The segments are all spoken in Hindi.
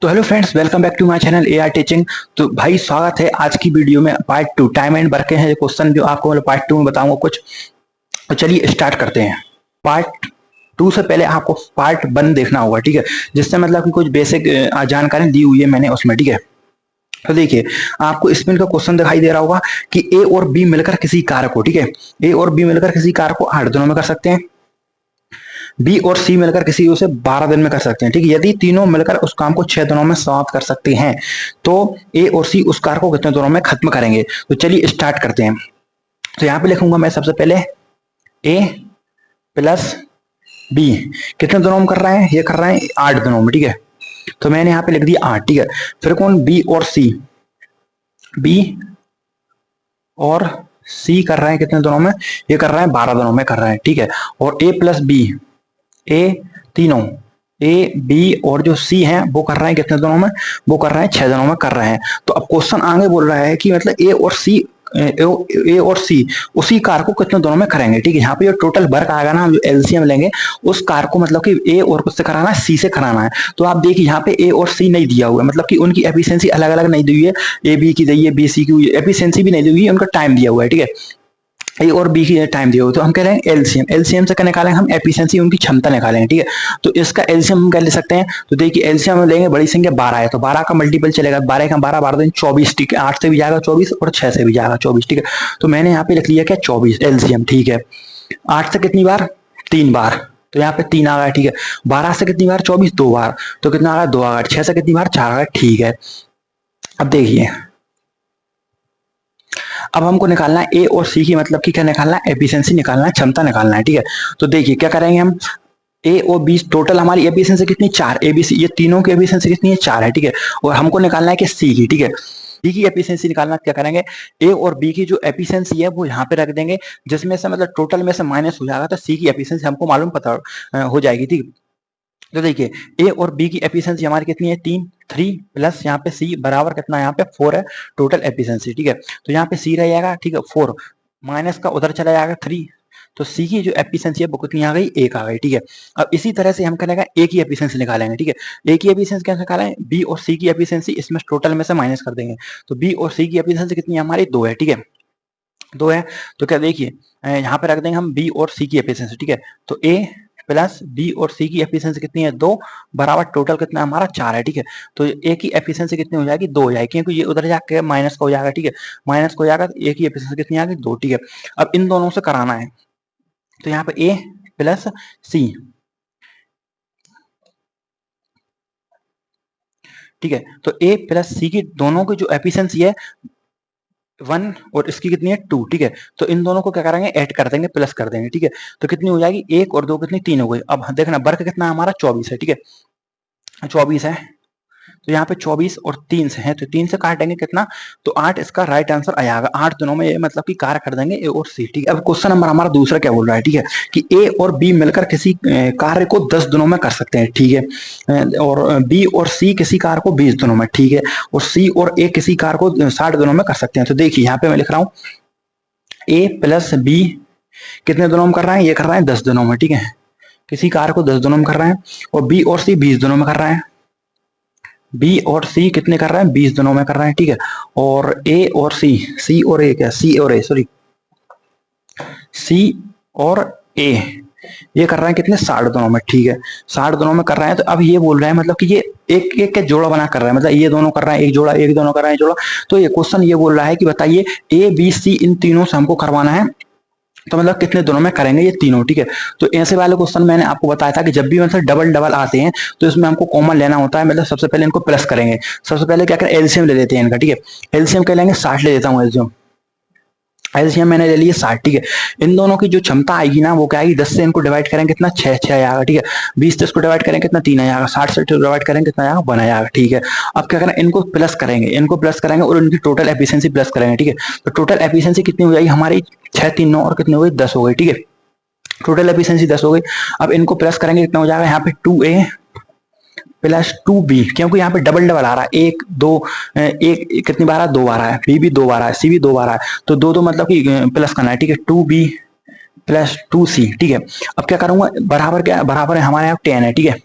तो hello friends, welcome back to my channel AR teaching. तो भाई स्वागत है आज की वीडियो में। Part two time and work है क्वेश्चन जो आपको पार्ट टू में बताऊंगा कुछ। तो चलिए स्टार्ट करते हैं। पार्ट टू से पहले आपको पार्ट वन देखना होगा, ठीक है, जिससे मतलब कि कुछ बेसिक जानकारी दी हुई है मैंने उसमें, ठीक है। तो देखिए, आपको इसमें का क्वेश्चन दिखाई दे रहा होगा कि ए और बी मिलकर किसी कार्य को, ठीक है, ए और बी मिलकर किसी कार्य को 8 दिनों में कर सकते हैं। बी और सी मिलकर किसी उसे 12 दिन में कर सकते हैं, ठीक है। यदि तीनों मिलकर उस काम को 6 दिनों में समाप्त कर सकते हैं तो ए और सी उस कार्य को कितने दिनों में खत्म करेंगे। तो चलिए स्टार्ट करते हैं। तो यहां पे लिखूंगा मैं सबसे पहले ए प्लस बी कितने दिनों में कर रहे हैं, ये कर रहे हैं 8 दिनों में, ठीक है। तो मैंने यहाँ पे लिख दिया 8, ठीक है। फिर कौन, बी और सी, बी और सी कर रहे हैं कितने दिनों में, ये कर रहे हैं 12 दिनों में कर रहे हैं, ठीक है। और ए प्लस बी, ए तीनों ए बी और जो सी है वो कर रहे हैं कितने दिनों में, वो कर रहे हैं 6 दिनों में कर रहे हैं। तो अब क्वेश्चन आगे बोल रहा है कि मतलब ए और सी उसी कार को कितने दिनों में करेंगे, ठीक है। यहाँ पे जो टोटल वर्क आएगा ना, हम जो एलसीएम लेंगे उस कार को मतलब कि ए और किससे कराना है, सी से कराना है। तो आप देखिए यहाँ पे ए और सी नहीं दिया हुआ है, मतलब कि उनकी एफिशिएंसी अलग अलग नहीं दी हुई है। ए बी की दी है, बी सी की एफिशिएंसी भी नहीं दी हुई है, उनका टाइम दिया हुआ है, ठीक है। ए और बी की टाइम दिया हो तो हम कह रहे हैं एलसीएम, एलसीएम से क्या निकालेंगे हम, एफिशिएंसी, उनकी क्षमता निकालेंगे, ठीक है। तो इसका एलसीएम हम क्या ले सकते हैं, तो देखिए एलसीएम हम लेंगे, बड़ी संख्या 12 है तो 12 का मल्टीपल चलेगा, 12 का 12, 12 दिन 24, ठीक है। 8 से भी जाएगा 24 और 6 से भी जाएगा 24, ठीक है। तो मैंने यहाँ पे लिख लिया क्या, 24 एलसीएम, ठीक है। 8 से कितनी बार, 3 बार, तो यहाँ पे 3 आ गया, ठीक है। 12 से कितनी बार, 24 2 बार, तो कितना आ गया, 2 आ गया। 6 से कितनी बार, 4 आ गया, ठीक है। अब देखिए, अब हमको निकालना है ए और सी की, मतलब कि क्या निकालना है, एफिशिएंसी निकालना है, क्षमता निकालना है, ठीक है। तो देखिए क्या करेंगे हम, ए और बी टोटल हमारी एफिशिएंसी कितनी, 4, ए बी सी ये तीनों की एफिशिएंसी कितनी है, 4 है, ठीक है। और हमको निकालना है कि सी की, ठीक है, सी की एफिशिएंसी निकालना, क्या करेंगे, ए और बी की जो एफिशिएंसी है वो यहाँ पे रख देंगे, जिसमें से मतलब टोटल में से माइनस हो जाएगा तो सी की एफिशिएंसी हमको मालूम पता हो जाएगी, ठीक है। तो देखिए ए और बी की एफिशिएंसी हमारी कितनी है, 3 प्लस यहाँ पे सी बराबर कितना, यहाँ पे 4 है टोटल एफिशिएंसी, ठीक है। तो यहाँ पे सी रह जाएगा, ठीक है, 4 माइनस का उधर चला जाएगा 3, तो सी की जो एफिशिएंसी है वो कितनी आ गई, 1 आ गई, ठीक है। अब इसी तरह से हम करेंगे ए की एफिशिएंसी निकालेंगे, ठीक है। ए की एफिशिएंसी कैसे निकालें, बी और सी की एफिशिएंसी इसमें टोटल में से माइनस कर देंगे, तो बी और सी की एफिशिएंसी कितनी है हमारी, 2 है, ठीक है, 2 है। तो क्या देखिए यहाँ पे रख देंगे हम बी और सी की एफिशिएंसी, ठीक है। तो ए प्लस बी और सी की एफिशिएंसी कितनी है, 2 बराबर टोटल कितना हमारा 4 है, ठीक है। तो ए की एफिशिएंसी कितनी हो जाएगी, 2 हो जाएगी, क्योंकि ये उधर जाके माइनस का हो जाएगा, ठीक है। माइनस का हो जाएगा तो ए की एफिशिएंसी कितनी आ गई, 2, ठीक है। अब इन दोनों से कराना है, तो यहाँ पे ए प्लस सी, ठीक है। तो ए प्लस सी की दोनों की जो एफिशिएंसी है 1 और इसकी कितनी है 2, ठीक है। तो इन दोनों को क्या करेंगे, ऐड कर देंगे, प्लस कर देंगे, ठीक है। तो कितनी हो जाएगी, 1 और 2 कितनी, 3 हो गई। अब देखना वर्क कितना हमारा 24 है, ठीक है, 24 है। तो यहाँ पे 24 और 3 से है, तो 3 से काटेंगे कितना, तो 8 इसका राइट आंसर आ जाएगा। 8 दिनों में ये मतलब कि कार्य कर देंगे ए और सी, ठीक है। अब क्वेश्चन नंबर हमारा दूसरा क्या बोल रहा है, ठीक है, कि ए और बी मिलकर किसी कार्य को 10 दिनों में कर सकते हैं, ठीक है। और बी और सी किसी कार्य को 20 दिनों में, ठीक है। और सी और ए किसी कार्य को 60 दिनों में कर सकते हैं। तो देखिए यहाँ पे मैं लिख रहा हूँ ए प्लस बी कितने दिनों में कर रहे हैं, ये कर रहे हैं 10 दिनों में, ठीक है। किसी कार्य को 10 दिनों में कर रहे हैं। और बी और सी 20 दिनों में कर रहे हैं, बी और सी कितने कर रहे हैं, 20 दिनों में कर रहे हैं, ठीक है। और ए और सी, सी और ए क्या, सी और ए सॉरी, सी और ए ये कर रहे हैं कितने, 60 दिनों में, ठीक है। 60 दिनों में कर रहे हैं। तो अब ये बोल रहे हैं मतलब कि ये एक एक के जोड़ा बना कर रहे हैं, मतलब ये दोनों कर रहे हैं एक जोड़ा, एक दोनों कर रहे हैं जोड़ा। तो ये क्वेश्चन ये बोल रहा है कि बताइए ए बी सी इन तीनों से हमको करवाना है, तो मतलब कितने दिनों में करेंगे ये तीनों, ठीक है। तो ऐसे वाले क्वेश्चन मैंने आपको बताया था कि जब भी मतलब डबल डबल आते हैं तो इसमें हमको कॉमन लेना होता है, मतलब सबसे पहले इनको प्लस करेंगे। सबसे पहले क्या करें, एलसीएम ले लेते हैं इनका, ठीक है। एलसीएम क्या लेंगे, 60 ले लेता हूँ एलसीएम, एलसीएम मैंने ले लिया 60, ठीक है। इन दोनों की जो क्षमता आएगी ना वो क्या आएगी, 10 से इनको डिवाइड करेंगे कितना, 6 6 आएगा, ठीक है। 20 से इसको डिवाइड करेंगे कितना, 3 आएगा। 60 से डिवाइड करेंगे कितना आएगा, 1 आएगा, ठीक है। अब क्या करें, इनको प्लस करेंगे, इनको प्लस करेंगे और इनकी टोटल एफिशिएंसी प्लस करेंगे, ठीक है। तो टोटल एफिशिएंसी कितनी हो जाएगी हमारी, 6 3 9 और कितनी हो गई, 10 हो गई, ठीक है। टोटल एफिशिएंसी 10 हो गई। अब इनको प्लस करेंगे कितना हो जाएगा, यहाँ पे 2a प्लस 2b, क्योंकि यहाँ पे डबल डबल आ रहा है, 1 2 एक कितनी बार है, 2 बार है, बी भी 2 बार है, सी भी 2 बार है, तो दो दो मतलब कि प्लस करना है, ठीक है। 2b प्लस 2c, ठीक है। अब क्या करूंगा, बराबर क्या बराबर है हमारे यहाँ 10 है, ठीक है।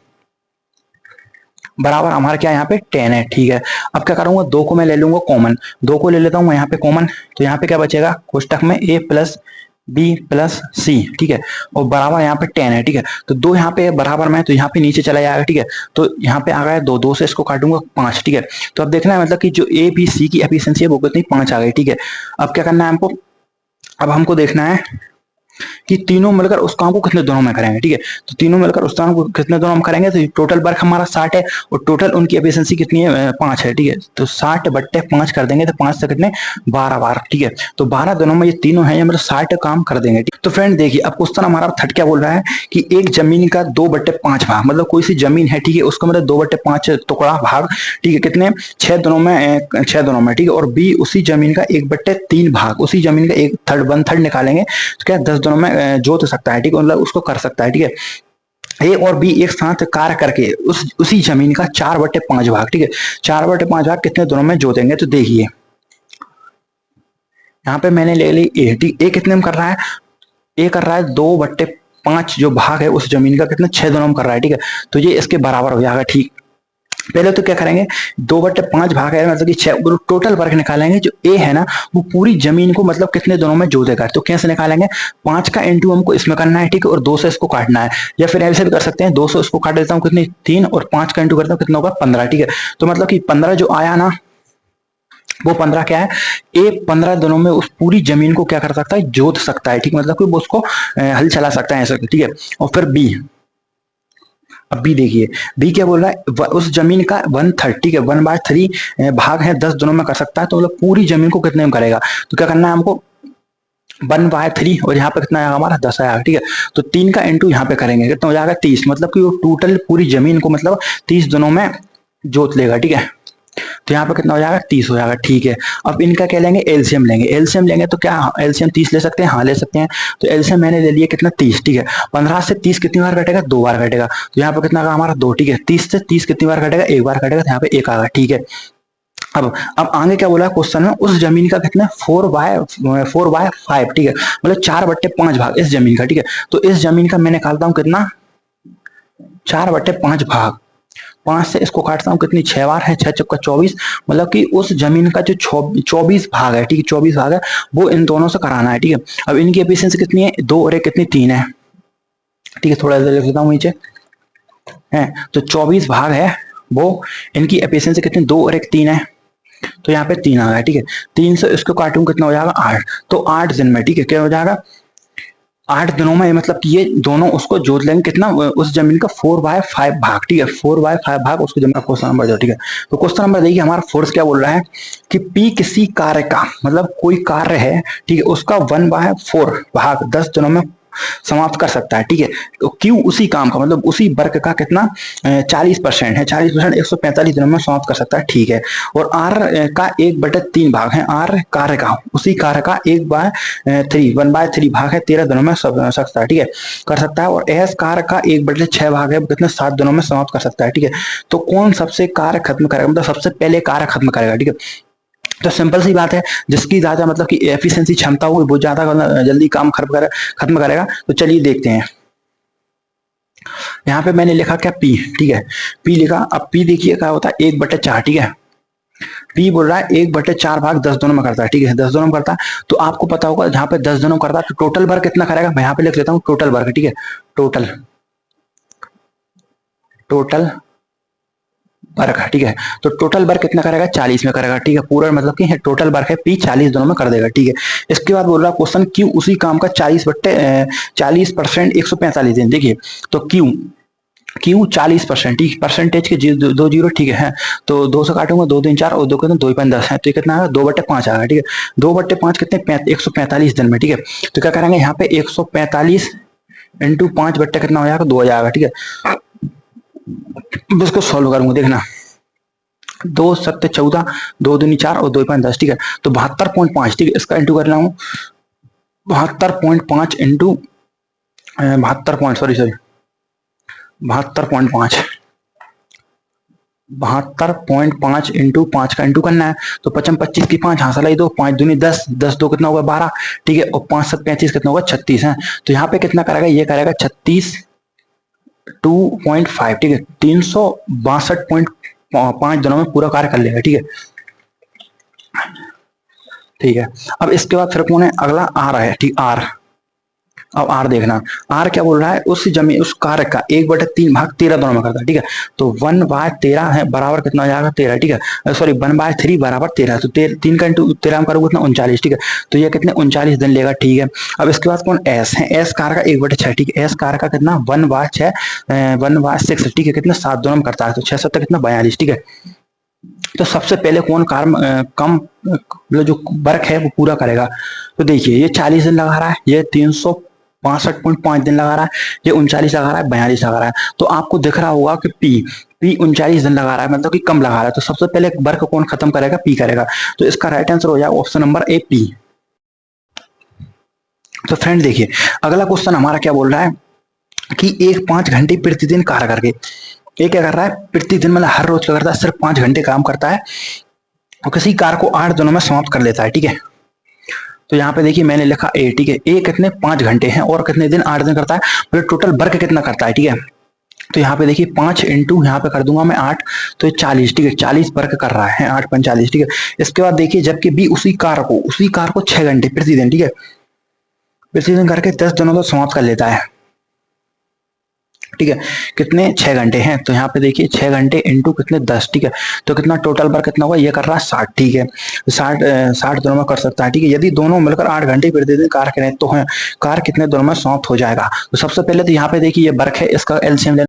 बराबर हमारा क्या यहाँ पे 10 है, ठीक है। अब क्या करूंगा, 2 को मैं ले लूंगा कॉमन, 2 को ले लेता हूँ यहाँ पे कॉमन, तो यहाँ पे क्या बचेगा कोष्टक में a प्लस बी प्लस सी, ठीक है, और बराबर यहाँ पे 10 है, ठीक है। तो 2 यहाँ पे बराबर में, तो यहाँ पे नीचे चला जाएगा, ठीक है। तो यहाँ पे आ गया 2, 2 से इसको काटूंगा 5, ठीक है। तो अब देखना है मतलब कि जो ए बी सी की एफिशिएंसी है वो कितनी 5 आ गई, ठीक है। अब क्या करना है हमको, अब हमको देखना है कि तीनों मिलकर उस काम को कितने दिनों में करेंगे, ठीक है। तो तीनों मिलकर उस काम को कितने दिनों में करेंगे, तो टोटल वर्क हमारा 60 है और टोटल उनकी एफिशिएंसी कितनी है 5 है, ठीक है। तो 60/5 कर देंगे तो 5 से कितने 12 बार, ठीक है। तो 12 दिनों में ये तीनों है, मतलब 60 काम कर देंगे, ठीक। तो फ्रेंड देखिए अब क्वेश्चन हमारा थर्ड क्या बोल रहा है कि एक जमीन का 2/5 भाग, मतलब कोई सी जमीन है, ठीक है, उसका मतलब 2/5 टुकड़ा भाग, ठीक है, कितने 6 दिनों में 6 दिनों में, ठीक है। और बी उसी जमीन का 1/3 भाग, उसी जमीन का 1/3 निकालेंगे तो क्या 10 दिनों में जोत सकता है, ठीक है, मतलब उसको कर सकता है, ठीक है। ए और बी एक साथ कार्य करके उसी जमीन का 4/5 भाग, ठीक है, 4/5 भाग कितने दिनों में जोतेंगे। तो देखिए यहाँ पे मैंने ले ली ए, ठीक, ए कितने में कर रहा है, ए कर रहा है 2/5 जो भाग है उस जमीन का कितने 6 दिनों में कर रहा है, ठीक है। तो ये इसके बराबर हो जाएगा, ठीक। पहले तो क्या करेंगे 2/5 भाग है, मतलब कि 6 टोटल वर्क निकालेंगे, जो ए है ना वो पूरी जमीन को मतलब कितने दिनों में जोतेगा। तो कैसे निकालेंगे, 5 का इंटू हमको इसमें करना है, ठीक है, और 2 से इसको काटना है, या फिर ऐसे भी कर सकते हैं 2 से इसको काट देता हूँ कितनी 3 और 5 का इंटू करता हूँ कितना होगा 15, ठीक है। तो मतलब कि 15 जो आया ना वो 15 क्या है, ए 15 दिनों में उस पूरी जमीन को क्या कर सकता है, जोत सकता है, ठीक, मतलब कि वो उसको हल चला सकता है ऐसा, ठीक है। और फिर बी, अब बी देखिए, बी क्या बोल रहा है उस जमीन का 1/3, ठीक है, 1/3 भाग है 10 दिनों में कर सकता है, तो मतलब पूरी जमीन को कितने में करेगा। तो क्या करना है हमको 1/3 और यहाँ पे कितना आएगा हमारा 10 आएगा, ठीक है। तो 3 का इंटू यहाँ पे करेंगे कितना हो जाएगा 30, मतलब कि वो टोटल पूरी जमीन को मतलब 30 दिनों में जोत लेगा, ठीक है। तो यहाँ पे कितना हो जाएगा 30 हो जाएगा, ठीक है। अब इनका क्या लेंगे, एलसीएम लेंगे, एलसीएम लेंगे तो क्या एलसीएम 30 ले सकते हैं, हाँ ले सकते हैं। तो एलसीएम मैंने ले लिया कितना 30, ठीक है। 15 से 30 कितनी बार कटेगा, 2 बार कटेगा, तो यहाँ पे कितना आएगा हमारा 2, ठीक है। 30 से 30 कितनी बार कटेगा, 1 बार कटेगा, तो यहाँ पे 1 आएगा, ठीक है। अब आगे क्या बोला क्वेश्चन में, उस जमीन का कितना 4/5, ठीक है, मतलब 4/5 भाग इस जमीन का, ठीक है। तो इस जमीन का मैं निकालता हूँ कितना 4/5 भाग, 5 से इसको काटता हूँ कितनी 6 बार है, 6 चौका 24, मतलब कि उस जमीन का जो 24 भाग है, ठीक है, 24 भाग है वो इन दोनों से कराना है, ठीक है। अब इनकी एफिशिएंसी कितनी है 2 और 1 कितनी 3 है, ठीक है, थोड़ा सा लिख लेता हूँ नीचे है। तो 24 भाग है वो, इनकी एफिशिएंसी कितनी 2 और 1 3 है, तो यहाँ पे 3 आ गया, ठीक है। 3 से इसको काटूं कितना हो जाएगा 8, तो 8 दिन में, ठीक है, क्या हो जाएगा 8 दिनों में, मतलब कि ये दोनों उसको जोत लेंगे कितना उस जमीन का 4/5 भाग, ठीक है, 4/5 भाग उसको जमीन का। क्वेश्चन नंबर दो, ठीक है। तो क्वेश्चन नंबर देखिए हमारा फोर्स क्या बोल रहा है कि पी किसी कार्य का, मतलब कोई कार्य है, ठीक है, उसका 1/4 भाग 10 दिनों में समाप्त कर सकता है, ठीक है। तो क्यू उसी काम का, मतलब उसी वर्क का कितना 40% है, 40% 145 दिनों में समाप्त कर सकता है, ठीक है। और आर का 1/3 भाग है, आर कार्य का, उसी कार्य का 1/3 भाग है 13 दिनों में सकता है, ठीक है, कर सकता है। और एस कार्य का 1/6 भाग है कितने 7 दिनों में समाप्त कर सकता है, ठीक है। तो कौन सबसे कार्य खत्म करेगा, मतलब सबसे पहले कार्य खत्म करेगा, ठीक है। तो सिंपल सी बात है, जिसकी ज्यादा मतलब कि एफिशिएंसी क्षमता होगी वो ज्यादा जल्दी काम खत्म करेगा। तो चलिए देखते हैं, यहाँ पे मैंने लिखा क्या पी, ठीक है, पी लिखा। अब पी देखिए क्या होता है 1/4, ठीक है। पी बोल रहा है 1/4 भाग 10 दिनों में करता है, ठीक है, 10 दिनों में करता है। तो आपको पता होगा जहाँ पे 10 दिनों करता है तो टोटल वर्क कितना करेगा, मैं यहाँ पे लिख लेता हूँ टोटल वर्क, ठीक है, टोटल वर्क, ठीक है। तो टोटल वर्क कितना करेगा 40 में करेगा, ठीक है, पूरा मतलब कि टोटल वर्क है पी 40 दिनों में कर देगा, ठीक है। इसके बाद बोल रहा है क्वेश्चन क्यू उसी काम का 40% 145 दिन, देखिए तो क्यू 40%, ठीक, परसेंटेज के 2 जीरो, ठीक है। तो 2 से काटूंगा 2 3 4 और 2 कितने 2 5 10 है, तो कितना आएगा 2/5 आएगा, ठीक है। 2/5 कितने 145 दिन में, ठीक है। तो क्या करेंगे यहाँ पे 145 इंटू 5 बट्टे कितना हो जाएगा 2 आ जाएगा, ठीक है। इसको सॉल्व करूंगा, देखना 2 7 14, 2 दूनी 4 और 2 5 10, ठीक है। तो 72.5, ठीक है, इसका इंटू कर रहा हूँ 72.5 इंटू 72.5 इंटू 5 का इंटू करना है। तो 55 25 की 5 हासिल आई 2, 5 दूनी 10, 10 2 कितना होगा 12, ठीक है। और 5 7 35 कितना होगा 36 है। तो यहाँ पे कितना करेगा, ये करेगा 36 2.5, ठीक है, 362.5 दिनों में पूरा कार्य कर लेगा, ठीक है। ठीक है, अब इसके बाद फिर कौन है अगला, आर है, ठीक, आर। अब आर देखना, आर क्या बोल रहा है, उस जमीन उस कारक का 1/3 भाग 13 दोनों में करता है, ठीक है। तो 1/13 है बराबर कितना हो जाएगा 13, ठीक है, सॉरी 1/3 बराबर 13, तो 3 का इंटू 13 में करोगे कितना 39, ठीक है। तो ये कितने 39 दिन लेगा, ठीक है। अब इसके बाद कौन एस है, एस कार का 1/6, ठीक है, एस कार का कितना 1/6, 1/6, ठीक है, कितना 7 दोनों में करता है, तो 6 7 कितना 42, ठीक है। तो सबसे पहले कौन कार्य कम मतलब जो वर्क है वो पूरा करेगा। तो देखिए ये 40 दिन लगा रहा है, ये 362.5 दिन लगा रहा है, ये 39 लगा रहा है, 42 लगा रहा है। तो आपको दिख रहा होगा कि पी 39 दिन लगा रहा है, मतलब कि कम लगा रहा है। तो सबसे पहले वर्क कौन खत्म करेगा, पी करेगा। तो इसका राइट आंसर हो जाएगा ऑप्शन नंबर ए, पी। तो फ्रेंड देखिए अगला क्वेश्चन हमारा क्या बोल रहा है कि एक 5 घंटे प्रतिदिन कार्य करके, ये क्या कर रहा है प्रतिदिन मतलब हर रोज क्या करता है, सिर्फ 5 घंटे काम करता है और किसी कार्य को 8 दिनों में समाप्त कर लेता है, ठीक है। तो यहाँ पे देखिए मैंने लिखा ए, ठीक है, ए कितने 5 घंटे हैं और कितने दिन 8 दिन करता है, मतलब टोटल वर्क कितना करता है, ठीक है। तो यहाँ पे देखिए 5 इंटू यहाँ पे कर दूंगा मैं 8, तो 40, ठीक है, 40 वर्क कर रहा है, 8 5 40, ठीक है। इसके बाद देखिए जबकि बी उसी कार्य को 6 घंटे प्रतिदिन, ठीक है, प्रतिदिन करके 10 दिनों तक समाप्त कर लेता है, ठीक है। कितने 6 घंटे हैं, तो यहाँ पे देखिए 6 घंटे इंटू कितने 10, ठीक है। तो कितना टोटल वर्क कितना होगा, ये कर रहा है 60, ठीक है, 60 दिनों में कर सकता है, ठीक है। यदि दोनों मिलकर 8 घंटे प्रतिदिन कार्य करें तो है कार्य कितने दिनों में समाप्त हो जाएगा। तो सबसे पहले तो यहाँ पे देखिए ये वर्क है, इसका एलसीएम ले,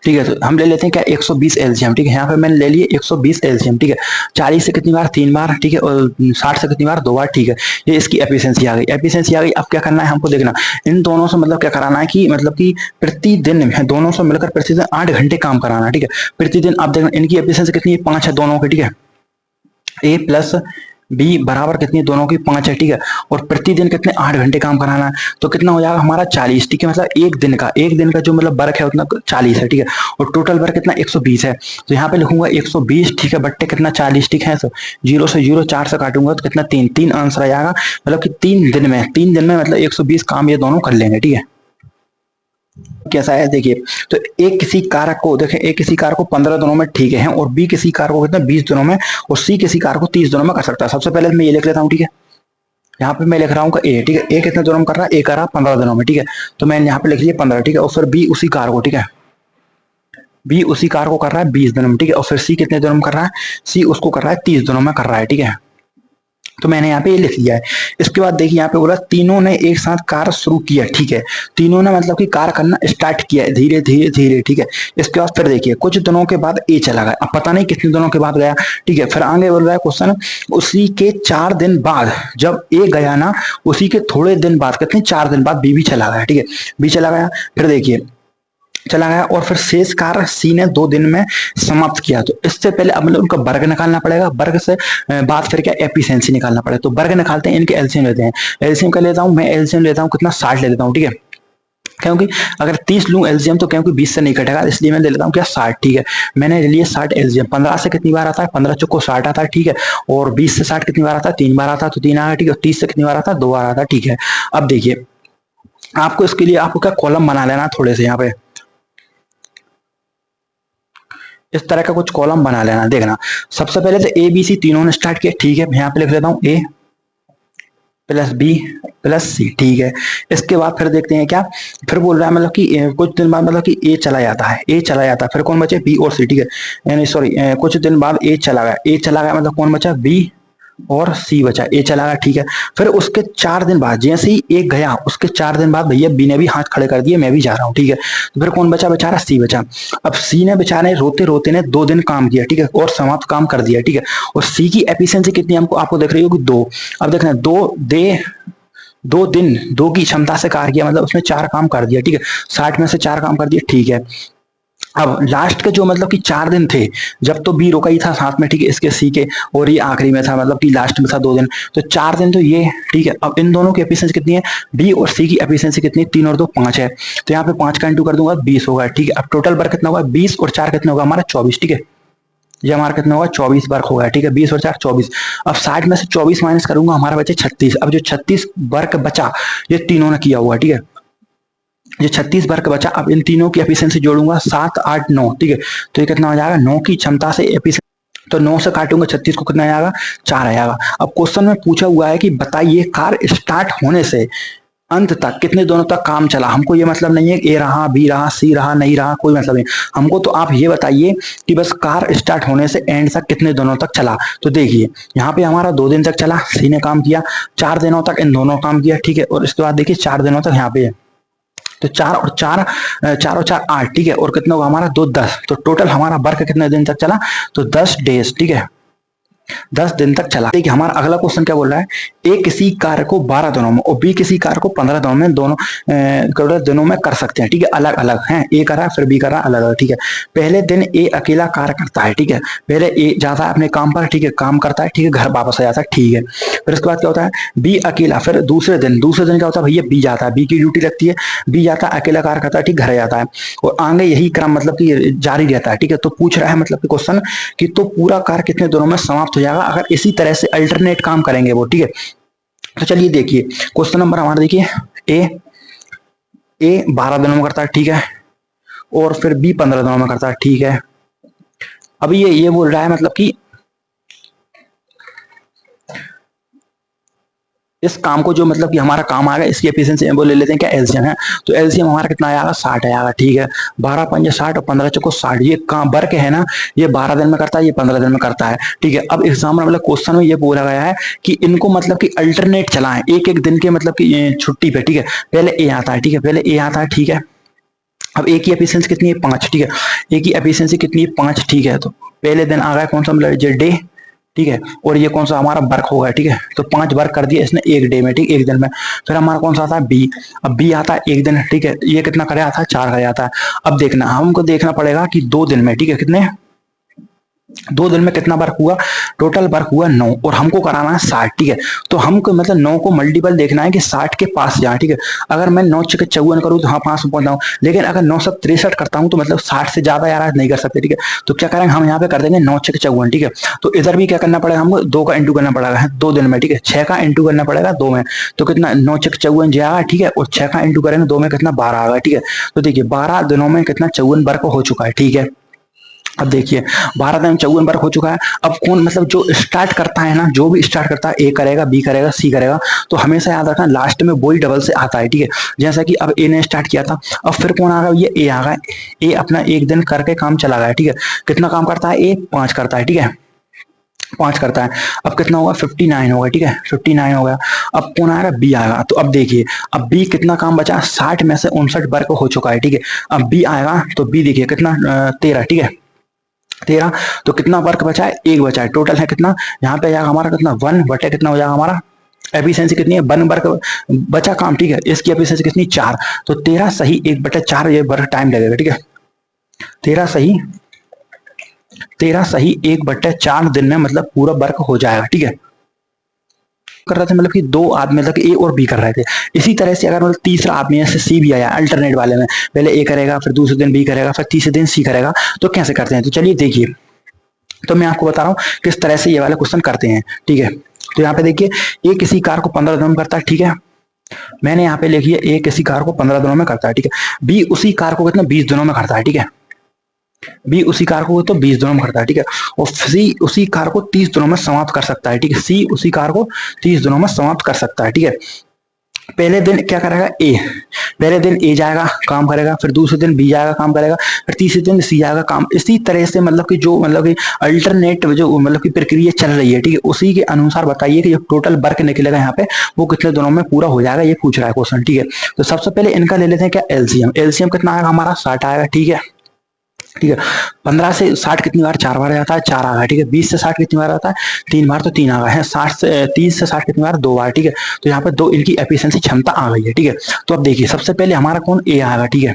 ठीक है। तो हम ले लेते हैं क्या 120 एलसीएम, ठीक है। यहाँ पे मैंने ले लिए 120 एलसीएम, ठीक है। 40 से कितनी बार 3 बार, ठीक है, और 60 से कितनी बार 2 बार, ठीक है। ये इसकी एफिशिएंसी आ गई, एफिशिएंसी आ गई। अब क्या करना है हमको देखना, इन दोनों से मतलब क्या कराना है कि मतलब कि प्रतिदिन दोनों से मिलकर प्रतिदिन 8 घंटे काम कराना, ठीक है, प्रतिदिन। आप देखना इनकी एफिशिएंसी कितनी है, 5 है दोनों की, ठीक है। ए प्लस बी बराबर कितनी दोनों की 5 है, ठीक है। और प्रतिदिन कितने 8 घंटे काम कराना है, तो कितना हो जाएगा हमारा 40, ठीक है। मतलब एक दिन का जो मतलब वर्क है उतना 40 है, ठीक है। और टोटल वर्क कितना 120 है, तो यहाँ पे लिखूंगा 120, ठीक है, बट्टे कितना 40, ठीक है। तो 0 से 0 4 से काटूंगा तो कितना 3 आंसर आ जाएगा, मतलब कि 3 दिन में मतलब 120 काम ये दोनों कर लेंगे, ठीक है। कैसा है देखिए, तो एक किसी कारक को देखें, एक किसी कारक को 15 दिनों में ठीक है, और बी किसी कारक को कितना 20 दिनों में, और सी किसी कारक को 30 दिनों में कर सकता है। सबसे पहले मैं ये लिख लेता हूँ, ठीक है। यहाँ पे मैं लिख रहा हूँ कि ए, ठीक है, ए कितने दिनों में कर रहा है, ए कर रहा है 15 दिनों में, ठीक है। तो मैंने यहाँ पे लिख लिया 15, ठीक है। और फिर बी उसी कार को, ठीक है, बी उसी कार को कर रहा है 20 दिनों में, ठीक है। और फिर सी कितने दिनों में कर रहा है, सी उसको कर रहा है 30 दिनों में कर रहा है, ठीक है। तो मैंने यहाँ पे ये लिख लिया है। इसके बाद देखिए यहाँ पे बोला तीनों ने एक साथ कार्य शुरू किया, ठीक है। तीनों ने मतलब कि कार्य करना स्टार्ट किया है धीरे धीरे धीरे, ठीक है। इसके बाद फिर देखिए कुछ दिनों के बाद ए चला गया, अब पता नहीं कितने दिनों के बाद गया, ठीक है। फिर आगे बोल रहा है क्वेश्चन, उसी के 4 दिन बाद जब ए गया ना, उसी के थोड़े दिन बाद कितने 4 दिन बाद बी भी चला गया, ठीक है, बी चला गया। फिर देखिए चला गया और फिर शेष कार्य सी ने 2 दिन में समाप्त किया। तो इससे पहले अब मतलब उनका वर्ग निकालना पड़ेगा, वर्ग से बाद फिर क्या एफिशिएंसी निकालना पड़ेगा। तो वर्ग निकालते हैं, इनके एलसीएम लेते हैं। एलसीएम का लेता हूं मैं, एलसीएम लेता हूं कितना 60 ले लेता हूं, ठीक है। क्योंकि अगर 30 लूं एलसीएम तो क्योंकि 20 से नहीं कटेगा, इसलिए मैं ले लेता हूं क्या 60, ठीक है। मैंने ले लिया 60 एलसीएम। 15 से कितनी बार आता है, 15 चौको 60 आता है, ठीक है। और 20 से 60 कितनी बार आता है, 3 बार आता है, तो 3 आया, ठीक है। 30 से कितनी बार आता है, 2 बार आता है, ठीक है। अब देखिए आपको इसके लिए आपको क्या कॉलम बना लेना थोड़े से, यहाँ पे इस तरह का कुछ कॉलम बना लेना। देखना सबसे पहले तो ए बी सी तीनों ने स्टार्ट किया, ठीक है। यहाँ पे लिख लेता हूँ ए प्लस बी प्लस सी, ठीक है। इसके बाद फिर देखते हैं क्या, फिर बोल रहा है मतलब कि कुछ दिन बाद मतलब कि ए चला जाता है, ए चला जाता है, फिर कौन बचे बी और सी, ठीक है। यानी सॉरी कुछ दिन बाद ए चला गया, ए चला गया मतलब कौन बचा बी और सी बचा, ए चला गया, ठीक है। फिर उसके 4 दिन बाद जैसे ही ए गया, उसके 4 दिन बाद भैया बी ने भी हाथ खड़े कर दिए, मैं भी जा रहा हूँ, ठीक है। तो फिर कौन बचा बेचारा, सी बचा। अब सी ने बेचारे रोते रोते ने 2 दिन काम किया, ठीक है, और समाप्त काम कर दिया, ठीक है। और सी की एफिशिएंसी कितनी हमको आपको देख रही होगी 2। अब देखना 2 दिन 2 की क्षमता से कार्य किया, मतलब उसने 4 काम कर दिया, ठीक है। 60 में से 4 काम कर दिए, ठीक है। अब लास्ट के जो मतलब कि 4 दिन थे, जब तो बी रुका ही था साथ में, ठीक है, इसके सी के, और ये आखिरी में था मतलब कि लास्ट में था 2 दिन, तो 4 दिन तो ये, ठीक है। अब इन दोनों की एफिशिएंसी कितनी है, बी और सी की एफिशिएंसी कितनी है, 3 और 2 5 है। तो यहाँ पे 5 का इंटू कर दूंगा 20 होगा, ठीक है। अब टोटल वर्क कितना होगा, 20 और 4 कितना होगा हमारा 24, ठीक है। ये हमारा कितना होगा 24 वर्क होगा, ठीक है। 20 और 4 24। अब 60 में से 24 माइनस करूंगा, हमारा बचे 36। अब जो 36 वर्क बचा ये तीनों ने किया हुआ, ठीक है। जो 36 वर्क बचा, अब इन तीनों की एफिशिएंसी जोड़ूंगा 7 8 9, ठीक है। तो ये कितना हो जाएगा, 9 की क्षमता से एफिशिएंसी, तो 9 से काटूंगा 36 को, कितना आएगा 4 आएगा। अब क्वेश्चन में पूछा हुआ है कि बताइए कार स्टार्ट होने से अंत तक कितने दोनों तक काम चला। हमको ये मतलब नहीं है ए रहा, बी रहा, सी रहा, नहीं रहा, कोई मतलब नहीं। हमको तो आप ये बताइए कि बस कार स्टार्ट होने से एंड तक कितने दिनों तक चला। तो देखिए यहाँ पे हमारा 2 दिन तक चला, सी ने काम किया, 4 दिनों तक इन दोनों काम किया, ठीक है। और इसके बाद देखिए 4 दिनों तक यहाँ पे है, तो 4 और 4, 4 और 4 8, ठीक है। और कितना होगा हमारा 2 10, तो टोटल हमारा वर्क कितने दिन तक चला, तो 10 डेज, ठीक है, 10 दिन तक चला। देखिए हमारा अगला क्वेश्चन क्या बोल रहा है, ए किसी कार्य को 12 दिनों में और बी किसी कार्य को 15 दिनों में, दोनों दिनों में कर सकते हैं, ठीक है, अलग अलग हैं। ए कर रहा है फिर बी कर रहा है, अलग अलग, ठीक है। पहले दिन ए अकेला कार्य करता है, ठीक है, पहले ए जाता है अपने काम पर, ठीक है, काम करता है, ठीक है, घर वापस आ जाता है, ठीक है। फिर उसके बाद क्या होता है, बी अकेला, फिर दूसरे दिन क्या होता है भैया, बी जाता है, बी की ड्यूटी लगती है, बी जाता है अकेला कार्य करता है, ठीक, घर जाता है, और आगे यही क्रम मतलब कि जारी रहता है, ठीक है। तो पूछ रहा है मतलब कि क्वेश्चन कि तो पूरा कार्य कितने दिनों में समाप्त हो जाएगा अगर इसी तरह से अल्टरनेट काम करेंगे वो, ठीक है। तो चलिए देखिए क्वेश्चन नंबर हमारा, देखिए ए 12 दिनों में करता है, ठीक है, और फिर बी 15 दिनों में करता है, ठीक है। अभी ये बोल रहा है मतलब कि इस काम को जो मतलब कि हमारा काम आएगा इसकी एफिशिएंसी वो ले लेते हैं क्या, एलसीएम है। तो एलसीएम हमारा कितना आएगा, 60 आएगा, ठीक है। 12 पंजे 60 और 15 चौको 60, ये काम वर्क है ना, ये 12 दिन में करता है, ये 15 दिन में करता है, ठीक है। अब एग्जाम में मतलब क्वेश्चन में ये बोला गया है कि इनको मतलब कि अल्टरनेट चलाएं, एक एक दिन के मतलब कि छुट्टी पे, ठीक है। पहले ए आता है, ठीक है, पहले ए आता है, ठीक है। अब ए की एफिशिएंसी कितनी है, 5, ठीक है। ए की एफिशिएंसी कितनी है, 5, ठीक है। तो पहले दिन आ गया कौन सा, मतलब डे, ठीक है, और ये कौन सा हमारा वर्क होगा, ठीक है। तो 5 वर्क कर दिया इसने एक डे में, ठीक, एक दिन में। फिर हमारा कौन सा आता है, बी। अब बी आता है एक दिन, ठीक है, ये कितना करे आता है, 4 करे आता है। अब देखना हमको देखना पड़ेगा कि 2 दिन में, ठीक है, कितने 2 दिन में कितना वर्क हुआ, टोटल वर्क हुआ 9, और हमको कराना है 60, ठीक है। तो हमको मतलब 9 को मल्टीपल देखना है कि 60 के पास जाए, ठीक है। अगर मैं 9 छके 54 करूँ तो हाँ 5 में पहुंच जाऊँ, लेकिन अगर 9 से 63 करता हूँ तो मतलब 60 से ज्यादा यार नहीं कर सकते, ठीक है। तो क्या करेंगे हम यहाँ पे कर देंगे 9 छके 54, ठीक है। तो इधर भी क्या करना पड़ेगा हमको, 2 का इंटू करना पड़ेगा 2 दिन में, ठीक है, 6 का इंटू करना पड़ेगा 2 में, तो कितना 9 छके 54 जाएगा, ठीक है, और 6 का इंटू करेंगे 2 में कितना 12 आएगा, ठीक है। तो देखिए 12 दिनों में कितना 54 वर्क हो चुका है, ठीक है। अब देखिए 12 दिन 54 वर्क हो चुका है। अब कौन मतलब जो स्टार्ट करता है ना, जो भी स्टार्ट करता है, ए करेगा, बी करेगा, सी करेगा, तो हमेशा याद रखना लास्ट में वही डबल से आता है, ठीक है। जैसा कि अब ए ने स्टार्ट किया था, अब फिर कौन आ गया, ये ए आ गया, ए अपना एक दिन करके काम चला गया, ठीक है। कितना काम करता है, ए 5 करता है, ठीक है, 5 करता है। अब कितना होगा, 59 होगा, ठीक है, 59 हो गया। अब कौन आएगा, बी आएगा। तो अब देखिए अब बी कितना काम बचा, 60 में से 59 वर्क हो चुका है, ठीक है। अब बी आएगा तो बी देखिए कितना 13, ठीक है, 13। तो कितना वर्क बचा है, एक बचा है, टोटल है कितना, यहाँ पे आएगा हमारा कितना 1 बटे कितना हो जाएगा हमारा, एफिशिएंसी कितनी है, 1 वर्क बचा काम, ठीक है। इसकी एफिशिएंसी कितनी 4, तो 13 सही 1 बटे 4 ये वर्क टाइम लगेगा, ठीक है। 13 सही 1 बटे 4 दिन में मतलब पूरा वर्क हो जाएगा, ठीक है। कर रहे थे मतलब कि 2 आदमी मतलब ए और बी कर रहे थे। इसी तरह से अगर मतलब तीसरा आदमी जैसे सी भी आया अल्टरनेट वाले में, पहले ए करेगा, फिर दूसरे दिन बी करेगा, फिर तीसरे दिन सी करेगा, तो कैसे करते हैं, तो चलिए देखिए। तो मैं आपको बता रहा हूँ किस तरह से ये वाले क्वेश्चन करते हैं, ठीक है। तो यहाँ पे देखिए ए किसी कार को 15 दिनों में करता है, ठीक है। मैंने यहाँ पे लिखी है ए किसी कार को 15 दिनों में करता है, ठीक है। बी उसी कार को कितना 20 दिनों में करता है, ठीक है। बी उसी कार को तो 20 दिनों में करता है, ठीक है। और सी उसी कार को 30 दिनों में समाप्त कर सकता है, ठीक है। सी उसी कार को 30 दिनों में समाप्त कर सकता है, ठीक है। पहले दिन क्या करेगा ए, पहले दिन ए जाएगा काम करेगा, फिर दूसरे दिन बी जाएगा काम करेगा, फिर तीसरे दिन सी जाएगा काम, इसी तरह से मतलब कि जो मतलब कि अल्टरनेट जो मतलब कि प्रक्रिया चल रही है, ठीक है, उसी के अनुसार बताइए कि जो टोटल वर्क निकलेगा यहाँ पे वो कितने दिनों में पूरा हो जाएगा, ये पूछ रहा है क्वेश्चन, ठीक है। तो सबसे पहले इनका ले लेते हैं क्या, एलसीएम। एलसीएम कितना आएगा हमारा 60 आएगा, ठीक है, ठीक है। 15 से 60 कितनी बार, 4 बार जाता है, 4 आ गया, ठीक है। 20 से 60 कितनी बार आता है, 3 बार, तो 3 आ गया है। 60 से 30 से 60 कितनी बार, 2 बार, ठीक है। तो यहाँ पे 2 इनकी एफिशिएंसी क्षमता आ गई है, ठीक है। तो अब देखिए सबसे पहले हमारा कौन, ए आएगा, ठीक है।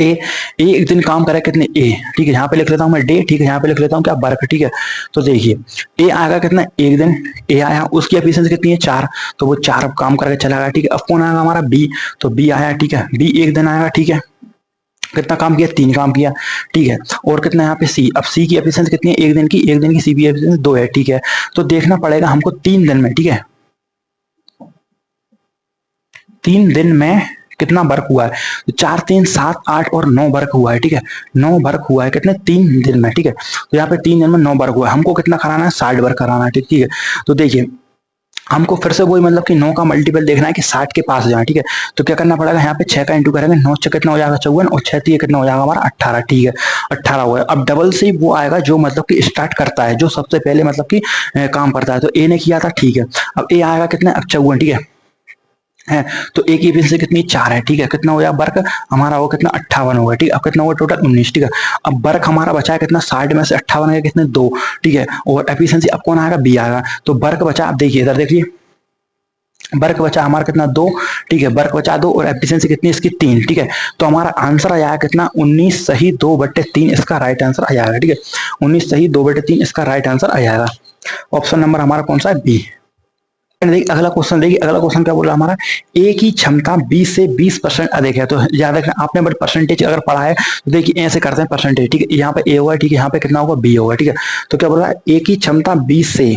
ए एक दिन काम करे कितने, ए, ठीक है, यहाँ पे लिख लेता हूँ मैं डे, ठीक है, यहाँ पे लिख लेता हूँ क्या, वर्क, ठीक है। तो देखिए ए आएगा कितना, एक दिन ए आया, उसकी एफिशिएंसी कितनी है 4, तो वो 4 काम करके चला गया, ठीक है। अब कौन आएगा हमारा बी, तो बी आया, ठीक है, बी एक दिन आएगा, ठीक है, कितना काम किया, 3 काम किया, ठीक है। और कितना यहाँ पे सी, अब सी की एफिशिएंसी कितनी है, एक दिन की, एक दिन की सी की एफिशिएंसी 2 है, ठीक है। तो देखना पड़ेगा हमको 3 दिन में, ठीक है, 3 दिन में कितना वर्क हुआ है, तो 4 3 7 8 और 9 वर्क हुआ है, ठीक है। 9 वर्क हुआ है कितने 3 दिन में, ठीक है। तो यहाँ पे 3 दिन में 9 वर्क हुआ है, हमको कितना कराना है 60 वर्क कराना है, ठीक है। तो देखिए हमको फिर से वही मतलब कि 9 का मल्टीपल देखना है कि 60 के पास जाए, ठीक है। तो क्या करना पड़ेगा, यहाँ पे 6 का इंटू करेंगे, 9 से कितना हो जाएगा 54 और 6 से कितना हो जाएगा हमारा 18, ठीक है। 18 हुआ है। अब डबल से वो आएगा जो मतलब कि स्टार्ट करता है, जो सबसे पहले मतलब कि काम करता है। तो ए ने किया था, ठीक है। अब ए आएगा कितना 54, ठीक है। तो एक की एफिशिएंसी कितनी 4 है, ठीक है। कितना हो गया वर्क हमारा, वो कितना 58 होगा, ठीक है। अब कितना हुआ टोटल 19, ठीक है। अब वर्क हमारा बचा है कितना 60 में से 58 है कितने 2, ठीक है। और एफिशिएंसी अब कौन आएगा बी आएगा। तो वर्क बचा, अब देखिए इधर देखिए वर्क बचा हमारा कितना 2, ठीक है। वर्क बचा 2 और एफिशिएंसी कितनी इसकी 3, ठीक है। तो हमारा आंसर आ जाएगा कितना 19 सही 2/3 इसका राइट आंसर आ जाएगा, ठीक है। 19 सही 2/3 इसका राइट आंसर आ जाएगा। ऑप्शन नंबर हमारा कौन सा है बी। देखिए अगला क्वेश्चन, देखिए अगला क्वेश्चन क्या बोल रहा है हमारा, ए की क्षमता 20 से 20% अधिक है। तो याद रखना आपने बट परसेंटेज अगर पढ़ा है तो देखिए ऐसे करते हैं परसेंटेज, ठीक है। यहाँ पे ए होगा, ठीक है। यहाँ पे कितना होगा बी होगा, ठीक है। तो क्या बोल रहा है ए की क्षमता 20 से,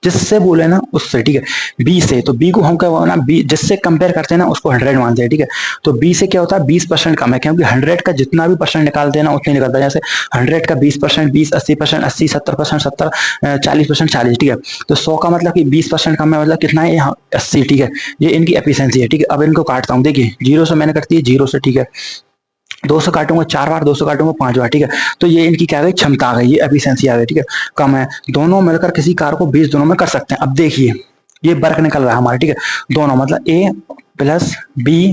जिससे बोले ना उससे, ठीक है। बी से, तो बी को हम क्या ना बी जिससे कंपेयर करते हैं ना उसको 100 मानते हैं, ठीक है। तो बी से क्या होता है 20% कम है, क्योंकि 100 का जितना भी परसेंट निकालते हैं ना उतने निकलता है। जैसे 100 का 20%, 20 80%, 80 70%, 70 40%, 40, ठीक है। तो 100 का मतलब कि 20% कम है, मतलब कितना है यहाँ 80, ठीक है। ये इनकी एफिशिएंसी है, ठीक है। अब इनको काटता हूँ, देखिए 0 से मैंने करती है 0 से, ठीक है। 2 से काटूंगा 4 बार, 2 से काटूंगा 5 बार, ठीक है। तो ये इनकी क्या गई क्षमता आ गई, ये एफिशिएंसी आ गई, ठीक है। कम है, दोनों मिलकर किसी कार को 20 दिनों में कर सकते हैं। अब देखिए ये वर्क निकल रहा है हमारा, ठीक है। दोनों मतलब ए प्लस बी,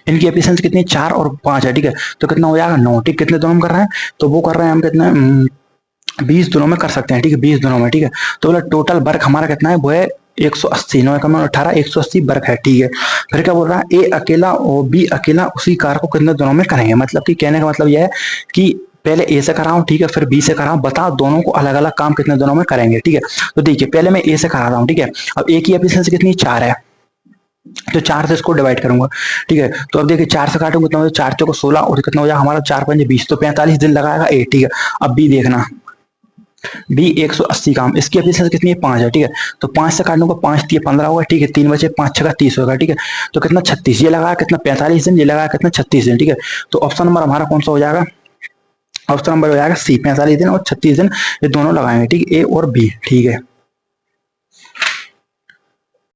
इनकी एफिशिएंसी कितनी 4 और 5 है, ठीक है। तो कितना हो जाएगा 9, ठीक। कितने दिनों में कर रहे हैं, तो वो कर रहे हैं हम कितने 20 दिनों में कर सकते हैं, ठीक है। 20 दिनों में, ठीक है। तो बोला टोटल वर्क हमारा कितना है, वो है 180, 9 कम 18 180 वर्क है, ठीक है। फिर क्या बोल रहा है ए अकेला और बी अकेला उसी कार को कितने दिनों में करेंगे। मतलब कि कहने का मतलब यह है कि पहले ए से कराऊं, ठीक है, फिर बी से कराऊं, बताओ दोनों को अलग अलग काम कितने दिनों में करेंगे, ठीक है। तो देखिए पहले मैं ए से करा रहा हूं, ठीक है। अब ए की एफिशिएंसी कितनी 4 है, तो 4 से इसको डिवाइड करूंगा, ठीक है। तो अब देखिए 4 से काटूंगा कितना हो, 4 चौको 16 और कितना हो जाएगा हमारा 4 5 20, तो 45 दिन लगाएगा ए, ठीक है। अब बी देखना, बी 180 काम, इसकी एफिशिएंसी कितनी है 5 है, ठीक है। तो 5 से काटूंगा 5 3 15 होगा, ठीक है। 3 बचे 5 6 का 30 होगा, ठीक है। तो कितना 36, ये लगाया कितना 45 दिन, ये लगाया कितना 36 दिन, ठीक है। तो ऑप्शन नंबर हमारा कौन सा हो जाएगा, ऑप्शन नंबर हो जाएगा सी 45 दिन और 36 दिन, ये दोनों लगाएंगे, ठीक है। ए और बी, ठीक है।